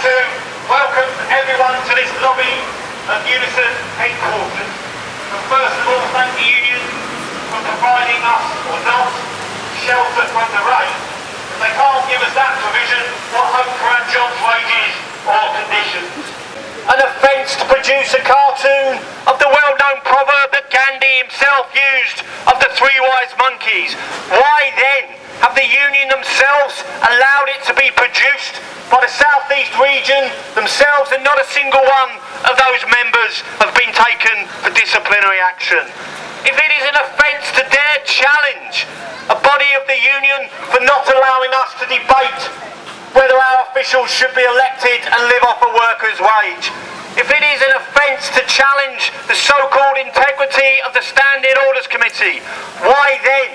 to welcome everyone to this lobby of Unison headquarters. But first of all, thank the union for providing us, or not, shelter from the rain. If they can't give us that provision, what hope for our jobs, wages or conditions? An offence to produce a cartoon of the well-known proverb that Gandhi himself used of the three wise monkeys. Why then have the union themselves allowed it to be produced by the South East region themselves, and not a single one of those members have been taken for disciplinary action? If it is an offence to dare challenge a body of the union for not allowing us to debate whether our officials should be elected and live off a worker's wage, if it is an offence to challenge the so-called integrity of the Standing Orders Committee, why then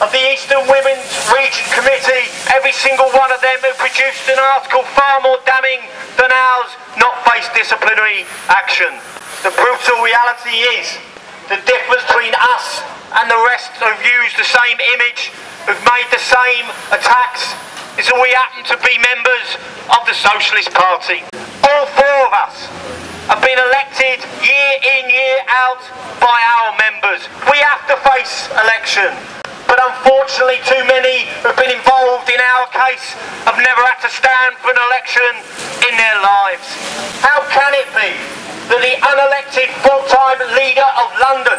of the Eastern Women's Region Committee, every single one of them who produced an article far more damning than ours, not face disciplinary action? The brutal reality is the difference between us and the rest who've used the same image, who've made the same attacks, is that we happen to be members of the Socialist Party. All four of us have been elected year in, year out by our members. We have to face election. But unfortunately, too many who've been involved in our case have never had to stand for an election in their lives. How can it be that the unelected full-time leader of London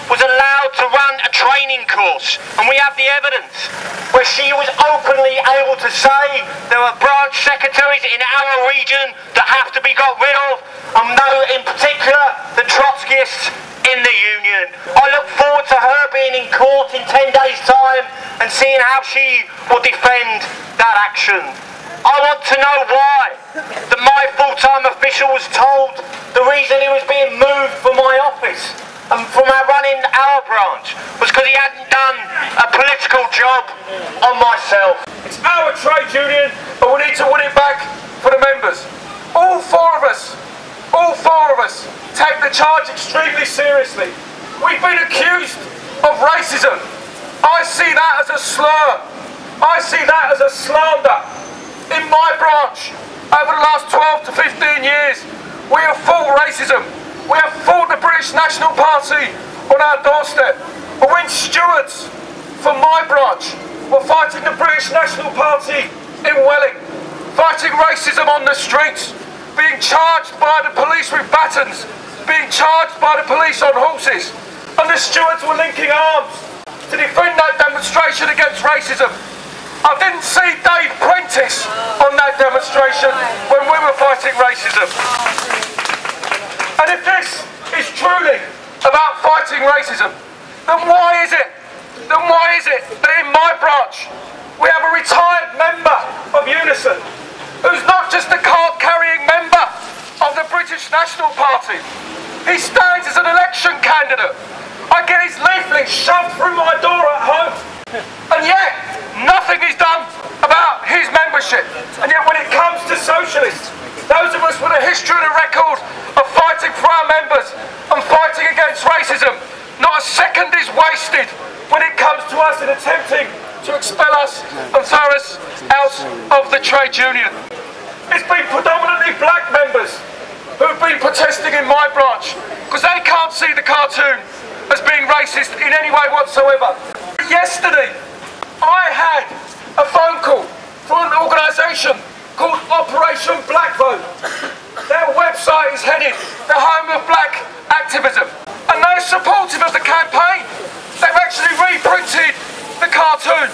was allowed to run a training course, and we have the evidence, where she was openly able to say there are branch secretaries in our region that have to be got rid of, and no, in particular, the Trotskyists in the union? I look forward to her being in court in 10 days' time and seeing how she will defend that action. I want to know why that my full-time official was told the reason he was being moved from my office and from running our branch was because he hadn't done a political job on myself. It's our trade union, but we need to win it back for the members. All four of us take the charge extremely seriously. We've been accused of racism. I see that as a slur. I see that as a slander. In my branch, over the last 12 to 15 years, we have fought racism. We have fought the British National Party on our doorstep. But when stewards from my branch were fighting the British National Party in Welling, fighting racism on the streets, being charged by the police with batons, being charged by the police on horses, and the stewards were linking arms to defend that demonstration against racism. I didn't see Dave Prentice on that demonstration when we were fighting racism. And if this is truly about fighting racism, then why is it that in my branch we have a retired member of Unison who's not just a card-carrying member of the British National Party? He stands as an election candidate. I get his leaflets shoved through my door at home, and yet nothing is done about his membership. And yet when it comes to socialists, those of us with a history and a record of fighting for our members and fighting against racism, not a second is wasted when it comes to us in attempting to expel us and throw us out of the trade union. It's been predominantly black members who've been protesting in my branch because they can't see the cartoon as being racist in any way whatsoever. Yesterday, I had a phone call from an organisation called Operation Black Vote. Their website is headed the home of black activism, and they're supportive of the campaign. They've actually reprinted the cartoon.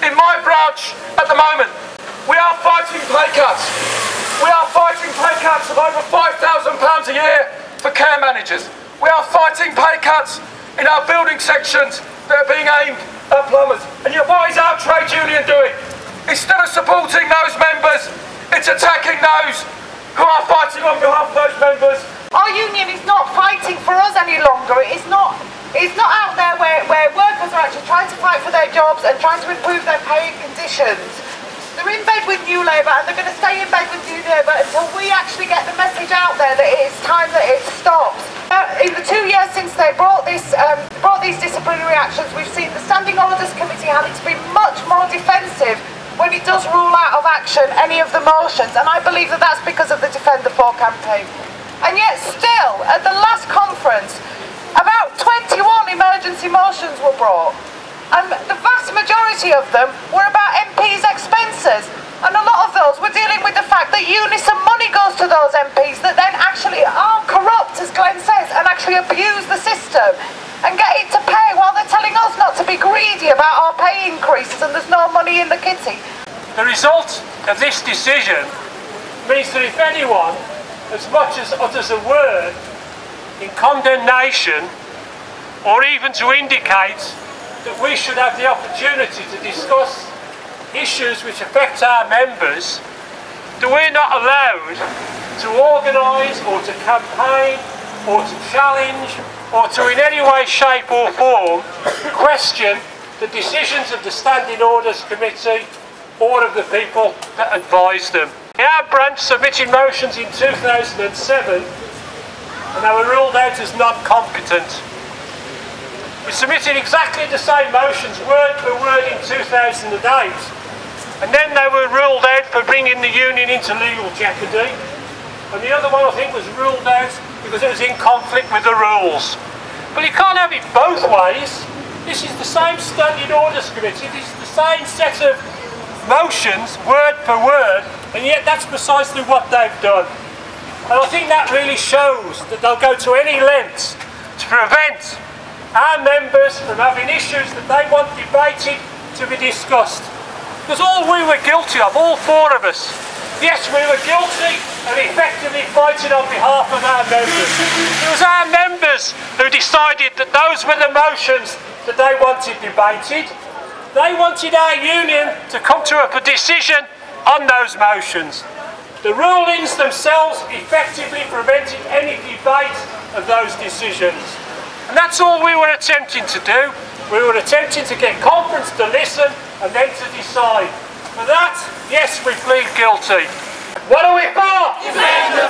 In my branch at the moment, we are fighting pay cuts. We are fighting pay cuts of over £5,000 a year for care managers. We are fighting pay cuts in our building sections that are being aimed at plumbers. And yet what is our trade union doing? Instead of supporting those members, it's attacking those who are fighting on behalf of those members. Our union is not fighting for us any longer. It's not out there where workers are actually trying to fight for their jobs and trying to improve their pay and conditions. They're in bed with New Labour, and they're going to stay in bed with New Labour until we actually get the message out there that it's time that it stops. In the 2 years since they brought these disciplinary actions, we've seen the Standing Orders Committee having to be much more defensive when it does rule out of action any of the motions, and I believe that that's because of the Defend the 4 campaign. And yet still, at the last conference, about 21 emergency motions were brought, and the vast majority of them were about MPs' expenses, and a lot of those were dealing with the fact that Unison money goes to those MPs that then actually are corrupt, as Glenn says, and actually abuse the system and get it to pay while they're telling us not to be greedy about our pay increases and there's no money in the kitty. The result of this decision means that if anyone as much as utters a word in condemnation or even to indicate that we should have the opportunity to discuss issues which affect our members, that we're not allowed to organise or to campaign or to challenge or to in any way, shape or form question the decisions of the Standing Orders Committee or of the people that advise them. Our branch submitted motions in 2007 and they were ruled out as non-competent. We submitted exactly the same motions word for word in 2008 and then they were ruled out for bringing the union into legal jeopardy, and the other one I think was ruled out because it was in conflict with the rules. But you can't have it both ways. This is the same Standing Orders Committee, this is the same set of motions, word for word, and yet that's precisely what they've done. And I think that really shows that they'll go to any lengths to prevent our members from having issues that they want debated to be discussed. Because all we were guilty of, all four of us, yes, we were guilty of effectively fighting on behalf of our members. It was our members who decided that those were the motions that they wanted debated. They wanted our union to come to a decision on those motions. The rulings themselves effectively prevented any debate of those decisions. And that's all we were attempting to do. We were attempting to get conference to listen and then to decide. For that, yes, we plead guilty. What are we for? Defend the